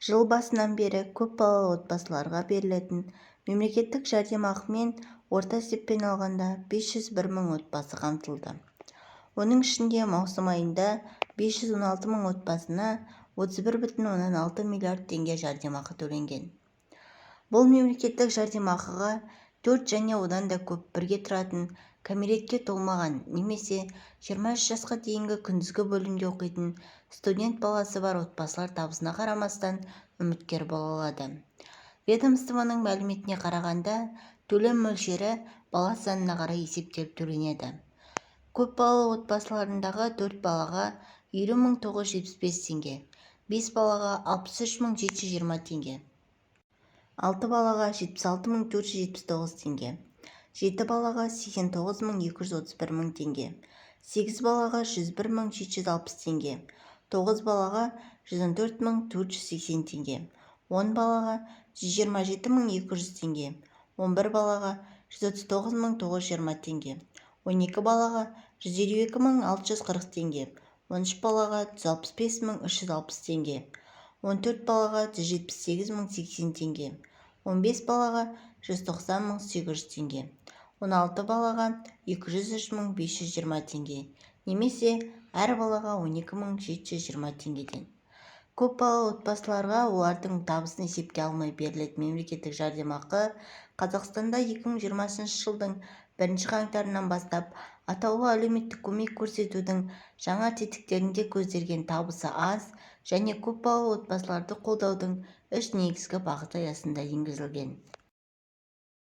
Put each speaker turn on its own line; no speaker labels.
Жыл басынан бері көпбалалы отбасыларға берілетін мемлекеттік жәрдемақымен орта есеппен алғанда 501 мың отбасы қамтылды. Оның ішінде маусым айында 516 мың отбасына 31,6 миллиард теңге жәрдемақы төленген. Бұл мемлекеттік жәрдемақыға 4 және одан да көп бірге тұратын кәмелетке толмаған немесе 23 жасқа дейінгі күндізгі бөлімде оқитын студент баласы бар отбасылар табысына қарамастан үміткер бола алады. Ведомствоның мәліметіне қарағанда, төлем мөлшері бала санына қарай есептеліп төленеді. Көпбалалы отбасыларындағы 4 балаға 20.975 теңге, 5 балаға 63.720 теңге, 6 балаға 76.479 теңге, 7 балаға 89.231 теңге, 8 балаға 101.760 теңге, 9 балаға 114.480 теңге, 10 балаға 127.200 теңге, 11 балаға 139.920 теңге, 12 балаға 152.640 теңге, 13 балаға 165.360 теңге, 14 балаға 178.080 теңге, 15 балаға 190.800 теңге, 16 балаға 203.520 теңге, немесе әр балаға 12.720 теңгеден. Көпбалалы отбасыларға олардың табысын есепке алмай берілетін мемлекеттік жәрдемақы Қазақстанда 2020 жылдың 1 қаңтарынан бастап атаулы әлеуметтік көмек көрсетудің жаңа тетіктерінде көзделген табысы аз және көпбалалы отбасыларды қолдаудың 3 негізгі бағыты аясында енгізілген.